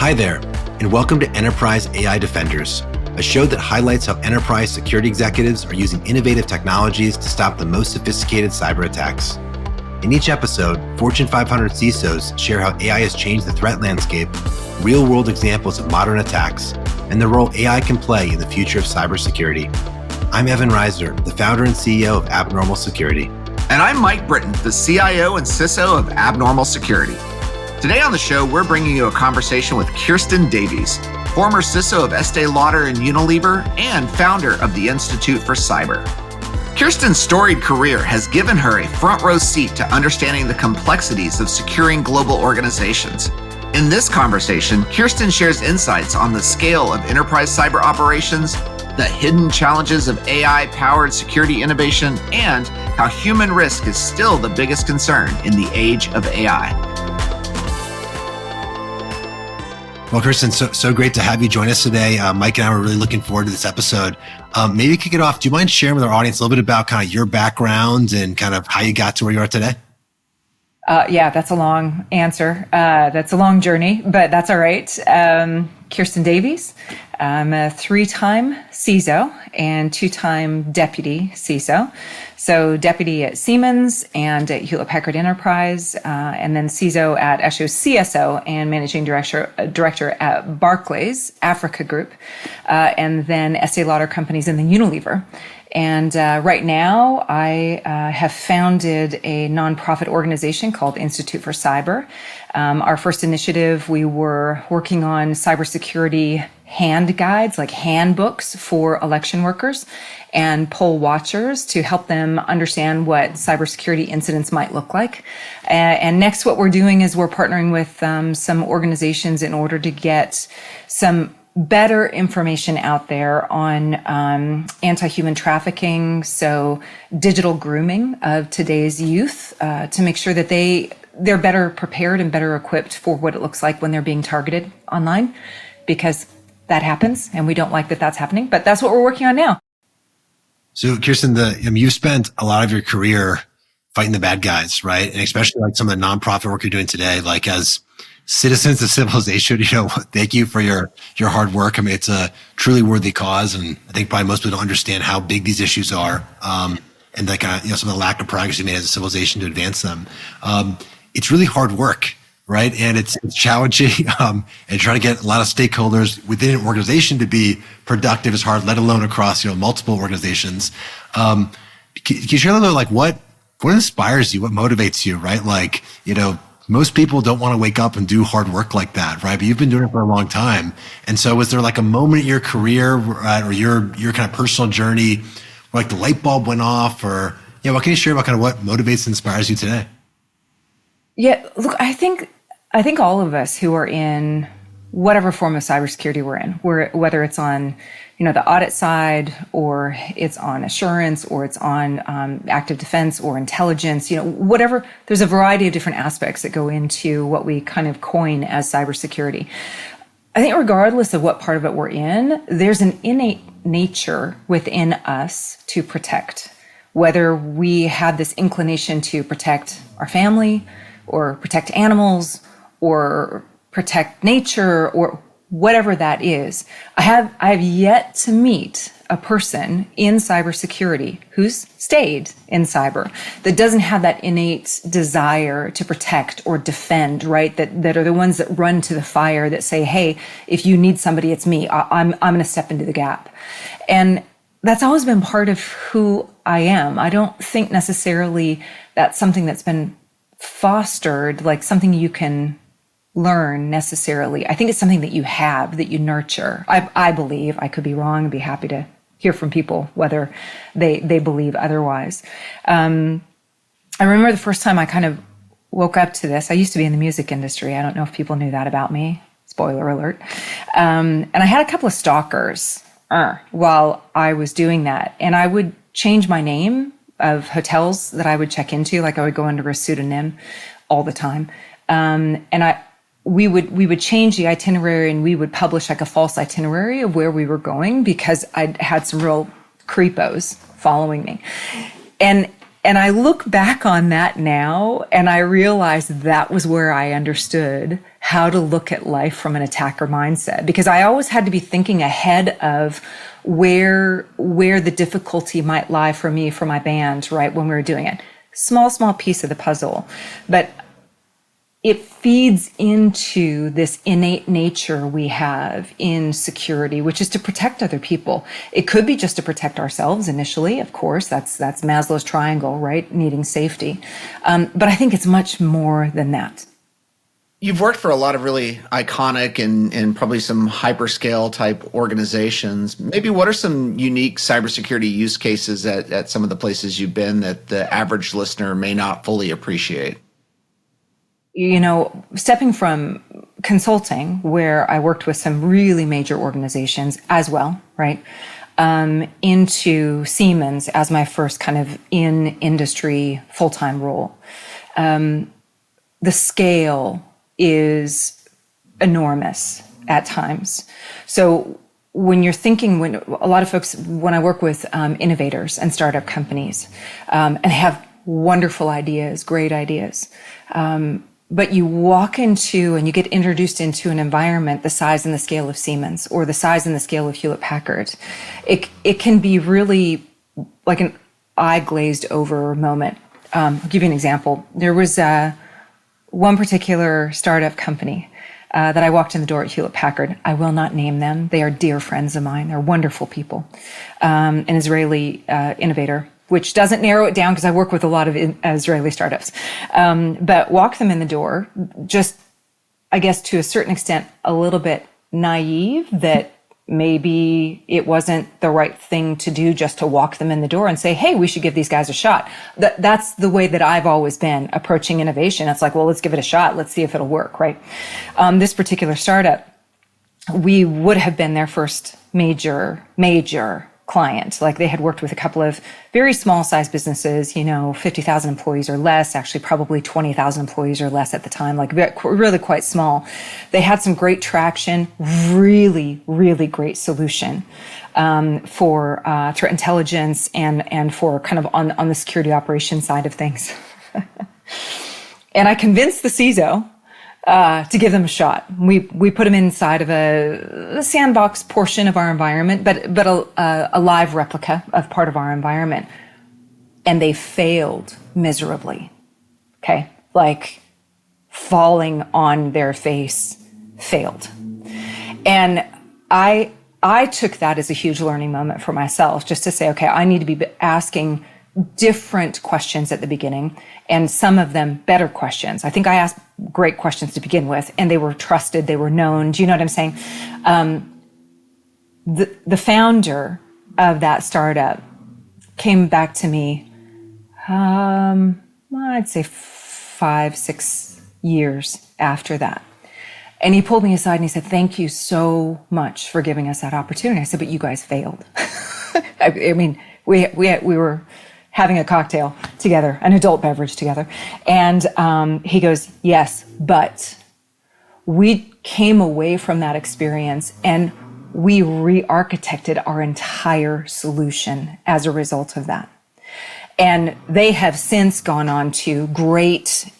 Hi there, and welcome to Enterprise AI Defenders, a show that highlights how enterprise security executives are using innovative technologies to stop the most sophisticated cyber attacks. In each episode, Fortune 500 CISOs share how AI has changed the threat landscape, real-world examples of modern attacks, and the role AI can play in the future of cybersecurity. I'm Evan Reiser, the founder and CEO of Abnormal Security. And I'm Mike Britton, the CIO and CISO of Abnormal Security. Today on the show, we're bringing you a conversation with Kirsten Davies, former CISO of Estée Lauder and Unilever and founder of the Institute for Cyber. Kirsten's storied career has given her a front row seat to understanding the complexities of securing global organizations. In this conversation, Kirsten shares insights on the scale of enterprise cyber operations, the hidden challenges of AI-powered security innovation, and how human risk is still the biggest concern in the age of AI. Well, Kirsten, so great to have you join us today. Mike and I were really looking forward to this episode. Maybe kick it off. Do you mind sharing with our audience a little bit about kind of your background and kind of how you got to where you are today? Yeah, that's a long answer. That's a long journey, but that's all right. Kirsten Davies. I'm a 3-time CISO and 2-time deputy CISO. So deputy at Siemens and at Hewlett Packard Enterprise, and then CISO at CISO and managing director at Barclays Africa Group, and then Estée Lauder companies and then Unilever. And right now, I have founded a nonprofit organization called Institute for Cyber. Our first initiative, we were working on cybersecurity hand guides, like handbooks for election workers and poll watchers to help them understand what cybersecurity incidents might look like. And next, what we're doing is we're partnering with some organizations in order to get some better information out there on anti-human trafficking, so digital grooming of today's youth, to make sure that they're better prepared and better equipped for what it looks like when they're being targeted online, because that happens and we don't like that that's happening, but that's what we're working on now. So Kirsten, you've spent a lot of your career fighting the bad guys, right? And especially like some of the nonprofit work you're doing today, like as citizens of civilization, thank you for your hard work. I mean, it's a truly worthy cause. And I think probably most people don't understand how big these issues are. And like, some of the lack of progress we made as a civilization to advance them. It's really hard work, right? And it's challenging, and trying to get a lot of stakeholders within an organization to be productive is hard, let alone across, multiple organizations. Can you share a little bit like what inspires you? What motivates you, right? Like, most people don't want to wake up and do hard work like that, right? But you've been doing it for a long time. And so was there like a moment in your career or your kind of personal journey where like the light bulb went off, or, what can you share about kind of what motivates and inspires you today? Yeah, look, I think all of us who are in whatever form of cybersecurity we're in, whether it's on, the audit side, or it's on assurance, or it's on active defense or intelligence, whatever. There's a variety of different aspects that go into what we kind of coin as cybersecurity. I think regardless of what part of it we're in, there's an innate nature within us to protect, whether we have this inclination to protect our family or protect animals or protect nature or whatever that is. I have yet to meet a person in cybersecurity who's stayed in cyber that doesn't have that innate desire to protect or defend, right? That are the ones that run to the fire, that say, hey, if you need somebody, it's me. I'm going to step into the gap. And that's always been part of who I am. I don't think necessarily that's something that's been fostered, like something you can learn necessarily. I think it's something that you have, that you nurture. I believe. I could be wrong. I'd be happy to hear from people whether they believe otherwise. I remember the first time I kind of woke up to this. I used to be in the music industry. I don't know if people knew that about me. Spoiler alert. And I had a couple of stalkers while I was doing that. And I would change my name of hotels that I would check into. Like I would go under a pseudonym all the time. And we would change the itinerary, and we would publish like a false itinerary of where we were going, because I'd had some real creepos following me. And And I look back on that now and I realize that was where I understood how to look at life from an attacker mindset, because I always had to be thinking ahead of where the difficulty might lie for me, for my band, right, when we were doing it. Small piece of the puzzle. But it feeds into this innate nature we have in security, which is to protect other people. It could be just to protect ourselves initially, of course. That's Maslow's triangle, right? Needing safety. But I think it's much more than that. You've worked for a lot of really iconic and probably some hyperscale type organizations. Maybe what are some unique cybersecurity use cases at some of the places you've been that the average listener may not fully appreciate? Stepping from consulting, where I worked with some really major organizations as well, right, into Siemens as my first kind of in-industry full-time role. The scale is enormous at times. So when you're thinking, when a lot of folks, when I work with innovators and startup companies, and have wonderful ideas, great ideas, but you walk into and you get introduced into an environment the size and the scale of Siemens or the size and the scale of Hewlett-Packard, it can be really like an eye glazed over moment. I'll give you an example. There was one particular startup company that I walked in the door at Hewlett-Packard. I will not name them. They are dear friends of mine. They're wonderful people. An Israeli innovator, which doesn't narrow it down because I work with a lot of Israeli startups. But walk them in the door, just, I guess, to a certain extent, a little bit naive that maybe it wasn't the right thing to do just to walk them in the door and say, hey, we should give these guys a shot. That's the way that I've always been approaching innovation. It's like, well, let's give it a shot. Let's see if it'll work, right? This particular startup, we would have been their first major client. Like they had worked with a couple of very small size businesses, 50,000 employees or less, actually probably 20,000 employees or less at the time, like really quite small. They had some great traction, really, really great solution for threat intelligence and for kind of on the security operations side of things. And I convinced the CISO to give them a shot. We put them inside of a sandbox portion of our environment, but a live replica of part of our environment. And they failed miserably. Okay? Like falling on their face, failed. And I took that as a huge learning moment for myself, just to say, okay, I need to be asking different questions at the beginning, and some of them better questions. I think I asked great questions to begin with, and they were trusted, they were known. Do you know what I'm saying? The founder of that startup came back to me, I'd say 5-6 years after that. And he pulled me aside and he said, thank you so much for giving us that opportunity. I said, but you guys failed. I mean, we were having a cocktail together, an adult beverage together. And he goes, yes, but we came away from that experience and we re-architected our entire solution as a result of that. And they have since gone on to great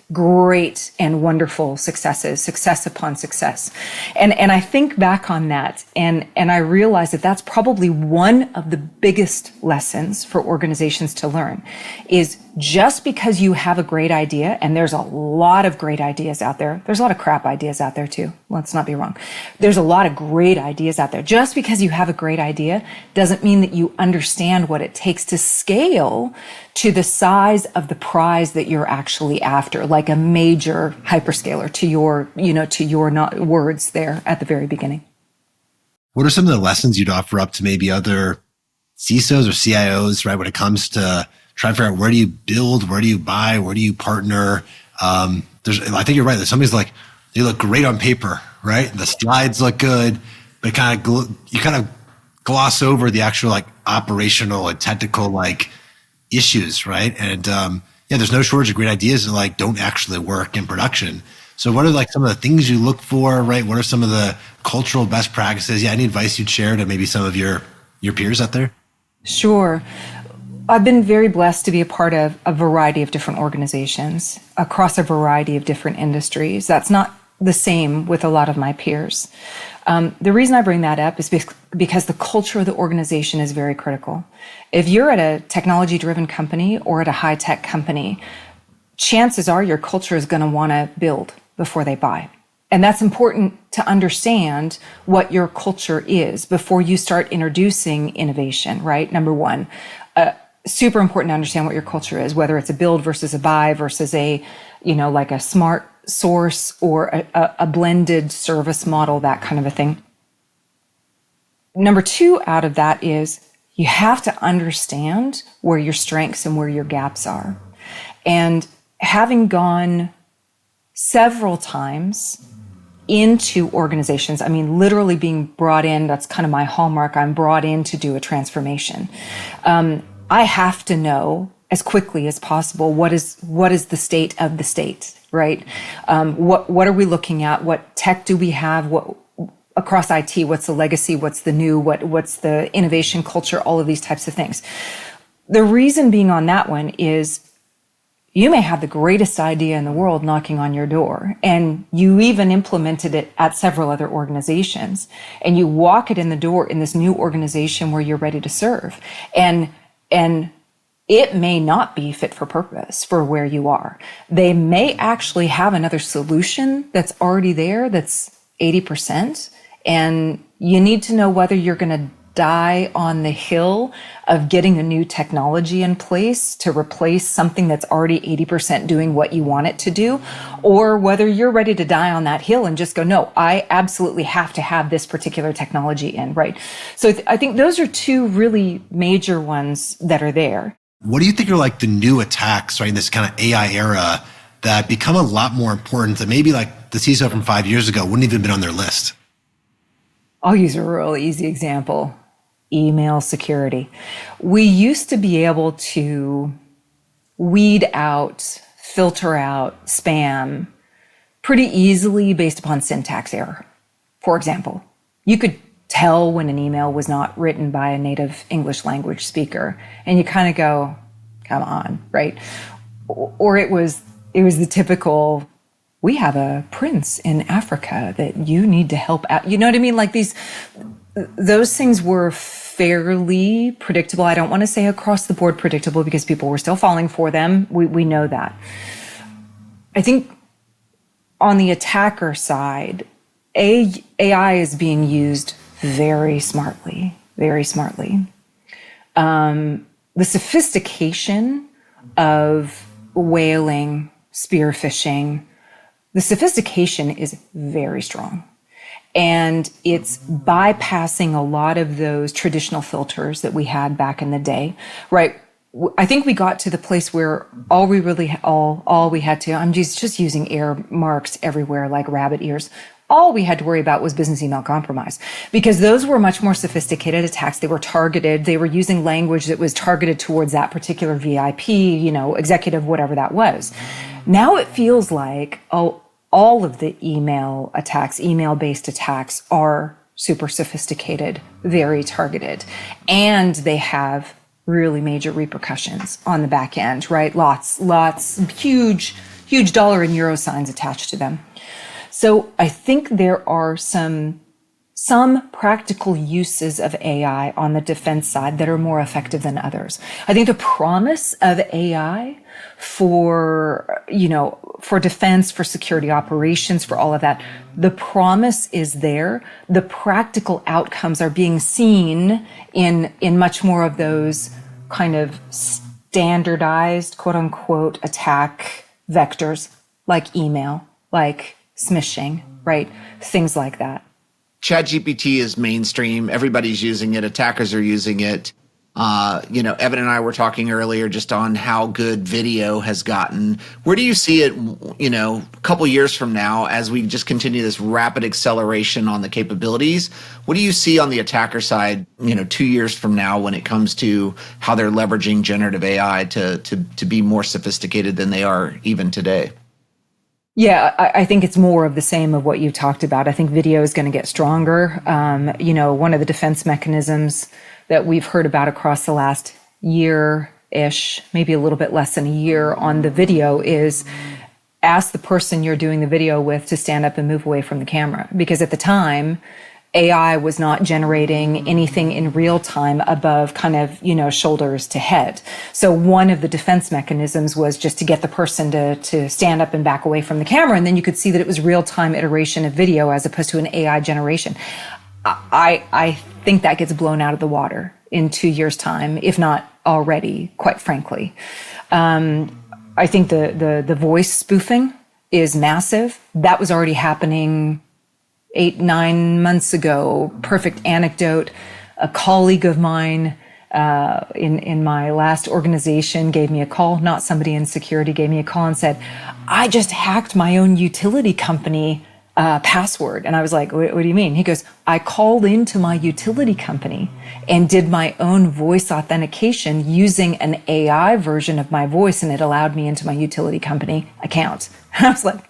and wonderful success upon success. And I think back on that and I realize that that's probably one of the biggest lessons for organizations to learn is just because you have a great idea, and there's a lot of great ideas out there. There's a lot of crap ideas out there too. Let's not be wrong. There's a lot of great ideas out there. Just because you have a great idea doesn't mean that you understand what it takes to scale to the size of the prize that you're actually after, like a major hyperscaler, to your words there at the very beginning. What are some of the lessons you'd offer up to maybe other CISOs or CIOs, right, when it comes to trying to figure out where do you build, where do you buy, where do you partner? I think you're right. There's some things like they look great on paper, right? The slides look good, but you kind of gloss over the actual like operational and technical like issues, right? And there's no shortage of great ideas that like don't actually work in production. So what are like some of the things you look for, right? What are some of the cultural best practices? Yeah, any advice you'd share to maybe some of your peers out there? Sure. I've been very blessed to be a part of a variety of different organizations across a variety of different industries. That's not the same with a lot of my peers. The reason I bring that up is because the culture of the organization is very critical. If you're at a technology-driven company or at a high-tech company, chances are your culture is going to want to build before they buy. And that's important to understand what your culture is before you start introducing innovation, right? Number one, super important to understand what your culture is, whether it's a build versus a buy versus a, like a smart source or a blended service model, that kind of a thing. Number two out of that is you have to understand where your strengths and where your gaps are. And having gone several times into organizations, I mean, literally being brought in, that's kind of my hallmark. I'm brought in to do a transformation. I have to know as quickly as possible what is the state of the state, right? What are we looking at? What tech do we have? What across IT? What's the legacy? What's the new? What's the innovation culture? All of these types of things. The reason being on that one is you may have the greatest idea in the world knocking on your door, and you even implemented it at several other organizations, and you walk it in the door in this new organization where you're ready to serve. And it may not be fit for purpose for where you are. They may actually have another solution that's already there that's 80%, and you need to know whether you're going to die on the hill of getting a new technology in place to replace something that's already 80% doing what you want it to do, or whether you're ready to die on that hill and just go, no, I absolutely have to have this particular technology in, right? So I think those are two really major ones that are there. What do you think are like the new attacks, right, in this kind of AI era that become a lot more important that maybe like the CISO from 5 years ago wouldn't even have been on their list? I'll use a real easy example. Email security. We used to be able to weed out, filter out spam pretty easily based upon syntax error. For example, you could tell when an email was not written by a native English language speaker, and you kind of go, come on, right? Or it was the typical, we have a prince in Africa that you need to help out. You know what I mean? Like those things were fairly predictable. I don't want to say across the board predictable because people were still falling for them. We know that. I think on the attacker side, AI is being used very smartly, very smartly. The sophistication of whaling, spear phishing, the sophistication is very strong. And it's bypassing a lot of those traditional filters that we had back in the day, right? I think we got to the place where all we had to, I'm just using air marks everywhere like rabbit ears. All we had to worry about was business email compromise, because those were much more sophisticated attacks. They were targeted. They were using language that was targeted towards that particular VIP, executive, whatever that was. Now it feels like, all of the email attacks, email-based attacks are super sophisticated, very targeted, and they have really major repercussions on the back end, right? Lots, huge dollar and euro signs attached to them. So I think there are some practical uses of AI on the defense side that are more effective than others. I think the promise of AI for defense, for security operations, for all of that, the promise is there. The practical outcomes are being seen in much more of those kind of standardized, quote unquote, attack vectors like email, like smishing, right? Things like that. ChatGPT is mainstream. Everybody's using it. Attackers are using it. Evan and I were talking earlier just on how good video has gotten. Where do you see it, a couple years from now as we just continue this rapid acceleration on the capabilities? What do you see on the attacker side, 2 years from now when it comes to how they're leveraging generative AI to be more sophisticated than they are even today? Yeah, I think it's more of the same of what you talked about. I think video is going to get stronger. One of the defense mechanisms that we've heard about across the last year year-ish, maybe a little bit less than a year on the video, is ask the person you're doing the video with to stand up and move away from the camera. Because at the time, AI was not generating anything in real time above kind of, shoulders to head. So one of the defense mechanisms was just to get the person to stand up and back away from the camera. And then you could see that it was real time iteration of video as opposed to an AI generation. I think that gets blown out of the water in 2 years' time, if not already, quite frankly. I think the voice spoofing is massive. That was already happening 8-9 months ago. Perfect anecdote. A colleague of mine in my last organization gave me a call, not somebody in security, gave me a call and said, I just hacked my own utility company password. And I was like, what do you mean? He goes, I called into my utility company and did my own voice authentication using an AI version of my voice, and it allowed me into my utility company account. And I was like,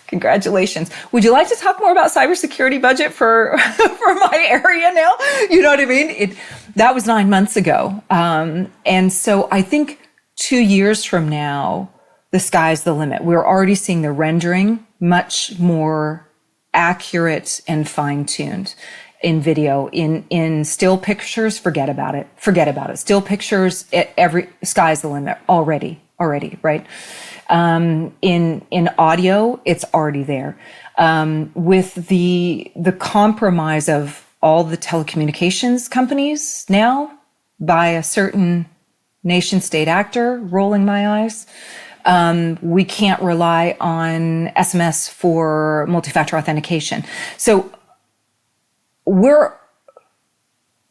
congratulations. Would you like to talk more about cybersecurity budget for my area now? You know what I mean? That was 9 months ago. And so I think 2 years from now, the sky's the limit. We're already seeing the rendering much more accurate and fine-tuned in video. In still pictures, forget about it. Still pictures, sky's the limit already, right? In audio, it's already there. With the compromise of all the telecommunications companies now by a certain nation state actor, rolling my eyes, we can't rely on SMS for multi-factor authentication. So we're,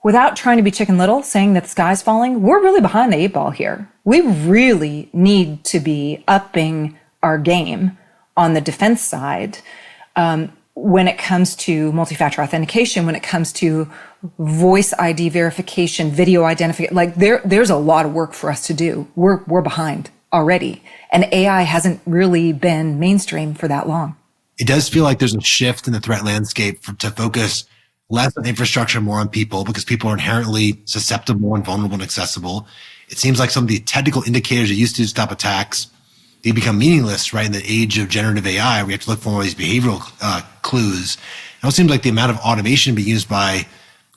without trying to be Chicken Little, saying that the sky's falling, we're really behind the 8 ball here. We really need to be upping our game on the defense side when it comes to multi-factor authentication, when it comes to voice ID verification, video identification. Like there's a lot of work for us to do. We're behind already, and AI hasn't really been mainstream for that long. It does feel like there's a shift in the threat landscape to focus less on infrastructure, more on people, because people are inherently susceptible and vulnerable and accessible. It seems like some of the technical indicators that used to stop attacks, they become meaningless, right? In the age of generative AI, we have to look for all these behavioral clues. It also seems like the amount of automation being used by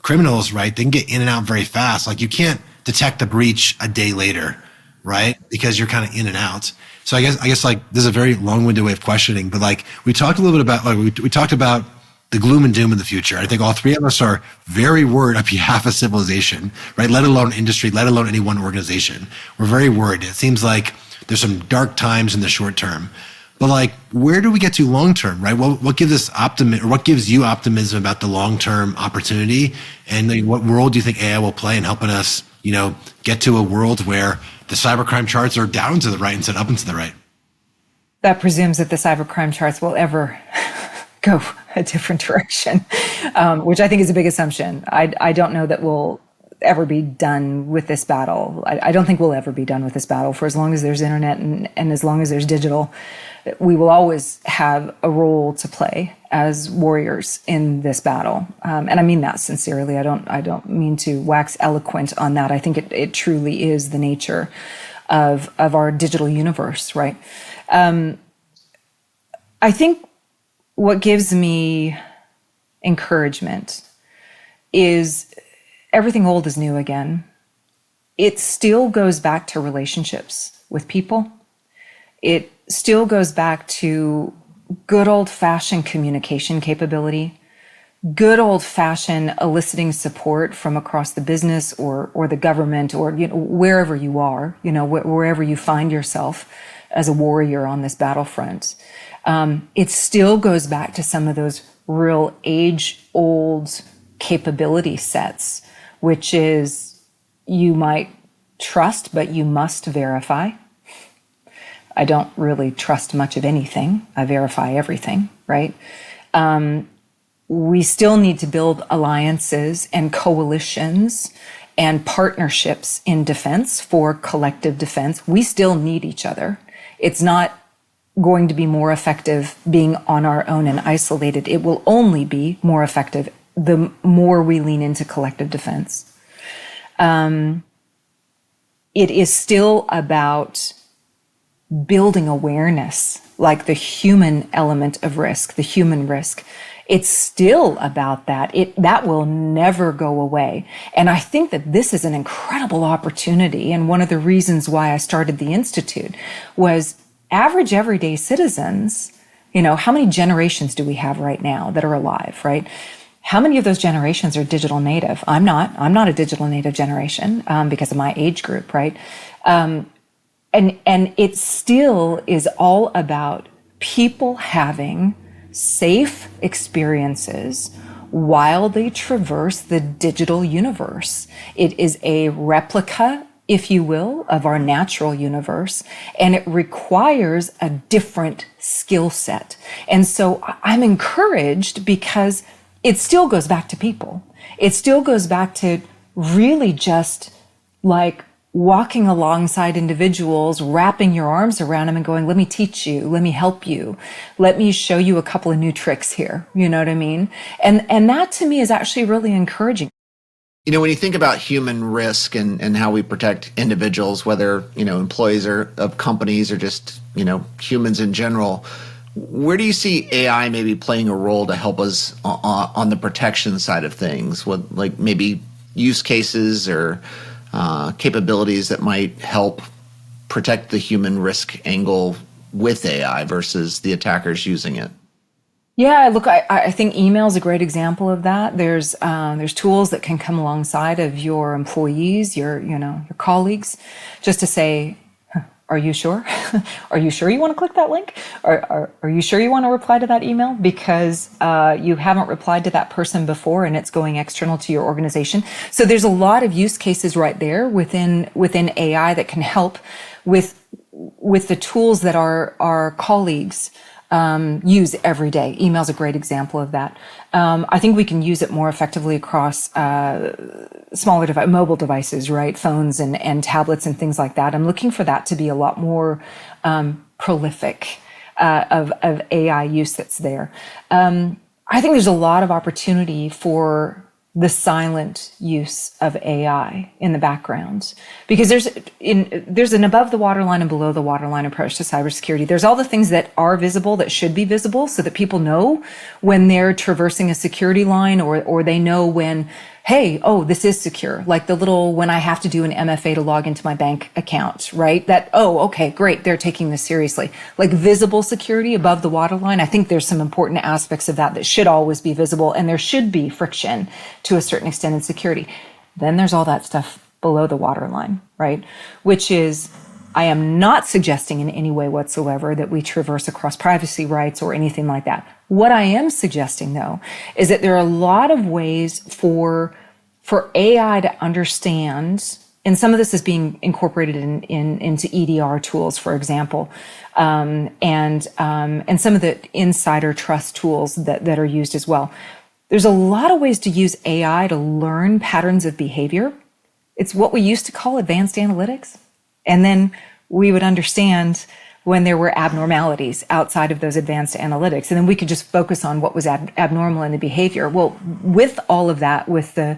criminals, right? They can get in and out very fast. Like you can't detect a breach a day later, right? Because you're kind of in and out. So I guess like this is a very long-winded way of questioning, but like we talked a little bit about, like we talked about the gloom and doom of the future. I think all three of us are very worried on behalf of civilization, right? Let alone industry, let alone any one organization. We're very worried. It seems like there's some dark times in the short term, but like, where do we get to long term, right? What gives us optimism, or what gives you optimism about the long term opportunity? And like, what role do you think AI will play in helping us, get to a world where the cybercrime charts are down to the right instead of up and to the right? That presumes that the cybercrime charts will ever go a different direction, which I think is a big assumption. I don't know that we'll ever be done with this battle. I don't think we'll ever be done with this battle. For as long as there's internet and as long as there's digital, we will always have a role to play as warriors in this battle. And I mean that sincerely. I don't mean to wax eloquent on that. I think it truly is the nature of our digital universe, right? I think what gives me encouragement is everything old is new again. It still goes back to relationships with people. It still goes back to good old-fashioned communication capability, good old-fashioned eliciting support from across the business or the government, or wherever you are, wherever you find yourself as a warrior on this battlefront. It still goes back to some of those real age-old capability sets, which is you might trust, but you must verify. I don't really trust much of anything. I verify everything, right? We still need to build alliances and coalitions and partnerships in defense for collective defense. We still need each other. It's not going to be more effective being on our own and isolated. It will only be more effective the more we lean into collective defense. it is still about building awareness, like the human element of risk, the human risk. It's still about that. That will never go away. And I think that this is an incredible opportunity. And one of the reasons why I started the Institute was average everyday citizens. How many generations do we have right now that are alive, right? How many of those generations are digital native? I'm not a digital native generation because of my age group, right? And it still is all about people having safe experiences while they traverse the digital universe. It is a replica, if you will, of our natural universe, and it requires a different skill set. And so I'm encouraged because it still goes back to people. It still goes back to really just like walking alongside individuals, wrapping your arms around them and going, let me teach you, let me help you, let me show you a couple of new tricks here. You know what I mean? And that to me is actually really encouraging. When you think about human risk and how we protect individuals, whether, employees of companies or just, humans in general, where do you see AI maybe playing a role to help us on the protection side of things? What, like maybe use cases or capabilities that might help protect the human risk angle with AI versus the attackers using it? Yeah, look, I think email is a great example of that. There's tools that can come alongside of your employees, your colleagues, just to say, are you sure? Are you sure you want to click that link? Are you sure you want to reply to that email? Because you haven't replied to that person before and it's going external to your organization. So there's a lot of use cases right there within AI that can help with the tools that our colleagues use every day. Email is a great example of that. I think we can use it more effectively across smaller mobile devices, right? Phones and tablets and things like that. I'm looking for that to be a lot more prolific of AI use that's there. I think there's a lot of opportunity for the silent use of AI in the background, because there's an above the waterline and below the waterline approach to cybersecurity. There's all the things that are visible that should be visible so that people know when they're traversing a security line, or they know when, hey, oh, this is secure. Like the little, when I have to do an MFA to log into my bank account, right? That, oh, okay, great. They're taking this seriously. Like visible security above the waterline. I think there's some important aspects of that should always be visible, and there should be friction to a certain extent in security. Then there's all that stuff below the waterline, right? Which is, I am not suggesting in any way whatsoever that we traverse across privacy rights or anything like that. What I am suggesting, though, is that there are a lot of ways for AI to understand, and some of this is being incorporated into EDR tools, for example, and some of the insider trust tools that are used as well. There's a lot of ways to use AI to learn patterns of behavior. It's what we used to call advanced analytics. And then we would understand when there were abnormalities outside of those advanced analytics. And then we could just focus on what was abnormal in the behavior. Well, with all of that, with the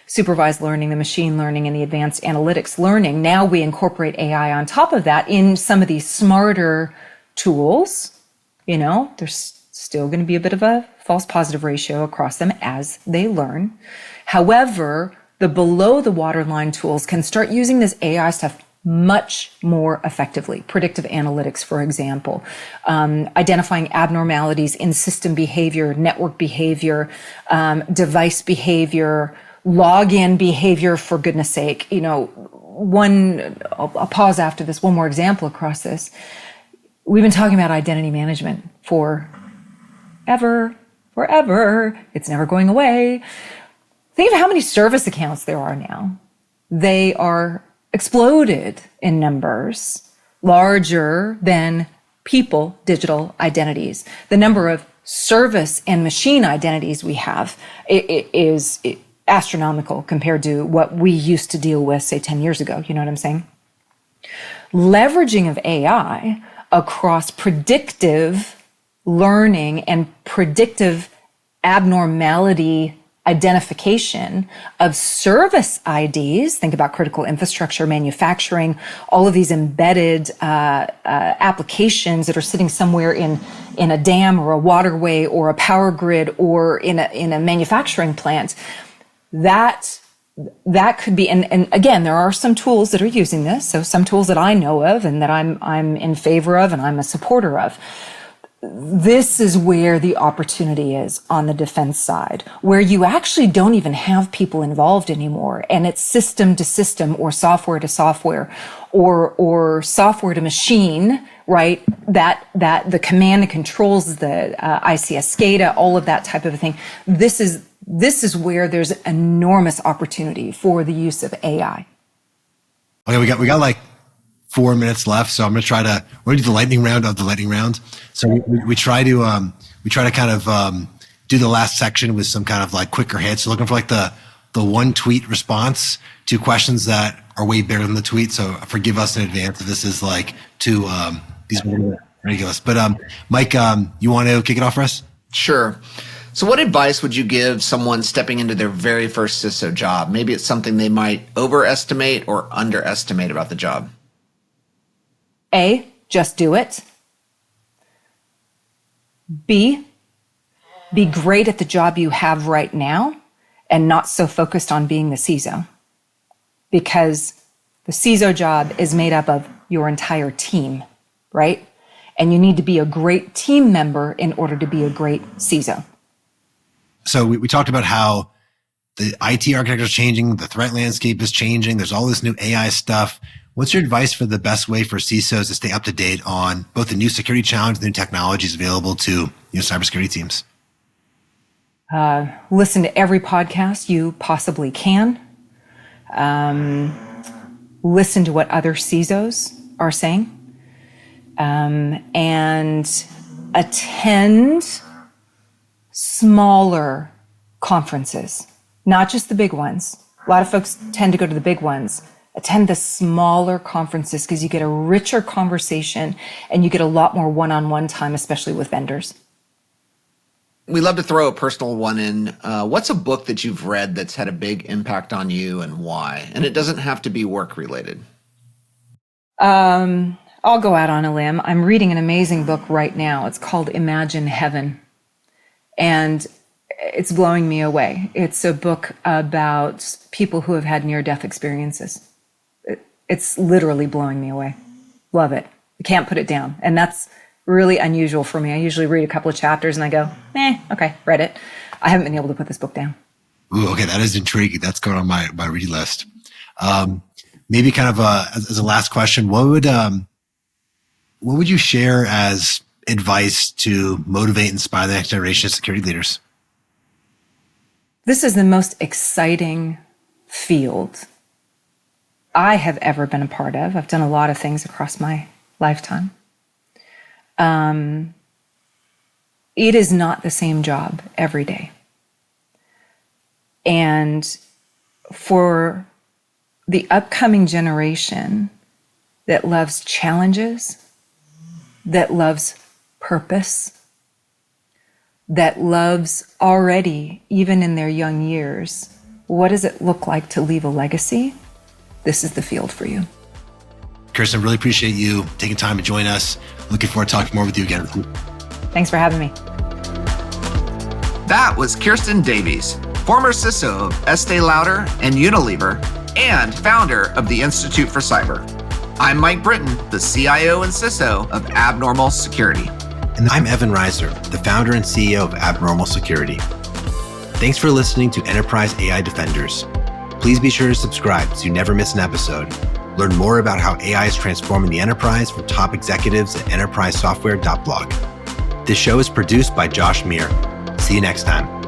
supervised learning, the machine learning, and the advanced analytics learning, now we incorporate AI on top of that in some of these smarter tools. There's still going to be a bit of a false positive ratio across them as they learn. However, the below the waterline tools can start using this AI stuff much more effectively. Predictive analytics, for example, identifying abnormalities in system behavior, network behavior, device behavior, login behavior, for goodness sake. I'll pause after this, one more example across this. We've been talking about identity management forever. It's never going away. Think of how many service accounts there are now. They are exploded in numbers, larger than people digital identities. The number of service and machine identities we have is astronomical compared to what we used to deal with, say, 10 years ago. You know what I'm saying? Leveraging of AI across predictive learning and predictive abnormality identification of service IDs. Think about critical infrastructure, manufacturing, all of these embedded applications that are sitting somewhere in a dam or a waterway or a power grid or in a manufacturing plant. That could be, and again, there are some tools that are using this. So some tools that I know of and that I'm in favor of and I'm a supporter of. This is where the opportunity is on the defense side, where you actually don't even have people involved anymore. And it's system to system or software to software or software to machine, right? That the command and controls, the ICS SCADA, all of that type of a thing. This is where there's enormous opportunity for the use of AI. Okay, we got like 4 minutes left, so we're gonna do the lightning round of the lightning round. So we try to kind of do the last section with some kind of like quicker hits. So looking for like the one tweet response to questions that are way bigger than the tweet. So forgive us in advance if this is like too these are ridiculous. But Mike, you want to kick it off for us? Sure. So what advice would you give someone stepping into their very first CISO job? Maybe it's something they might overestimate or underestimate about the job. A, just do it. B, be great at the job you have right now and not so focused on being the CISO. Because the CISO job is made up of your entire team, right? And you need to be a great team member in order to be a great CISO. So we talked about how the IT architecture is changing, the threat landscape is changing, there's all this new AI stuff. What's your advice for the best way for CISOs to stay up to date on both the new security challenge and the new technologies available to cybersecurity teams? Listen to every podcast you possibly can. Listen to what other CISOs are saying. And attend smaller conferences, not just the big ones. A lot of folks tend to go to the big ones. Attend the smaller conferences because you get a richer conversation and you get a lot more one-on-one time, especially with vendors. We love to throw a personal one in. What's a book that you've read that's had a big impact on you and why? And it doesn't have to be work related. I'll go out on a limb. I'm reading an amazing book right now. It's called Imagine Heaven. And it's blowing me away. It's a book about people who have had near-death experiences. It's literally blowing me away. Love it. I can't put it down. And that's really unusual for me. I usually read a couple of chapters and I go, okay, read it. I haven't been able to put this book down. Ooh, okay, that is intriguing. That's going on my read list. Maybe kind of as a last question, what would you share as advice to motivate and inspire the next generation of security leaders? This is the most exciting field I have ever been a part of. I've done a lot of things across my lifetime. It is not the same job every day. And for the upcoming generation that loves challenges, that loves purpose, that loves already, even in their young years, what does it look like to leave a legacy? This is the field for you. Kirsten, really appreciate you taking time to join us. Looking forward to talking more with you again. Thanks for having me. That was Kirsten Davies, former CISO of Estée Lauder and Unilever, and founder of the Institute for Cyber. I'm Mike Britton, the CIO and CISO of Abnormal Security. And I'm Evan Reiser, the founder and CEO of Abnormal Security. Thanks for listening to Enterprise AI Defenders. Please be sure to subscribe so you never miss an episode. Learn more about how AI is transforming the enterprise from top executives at enterprisesoftware.blog. This show is produced by Josh Meir. See you next time.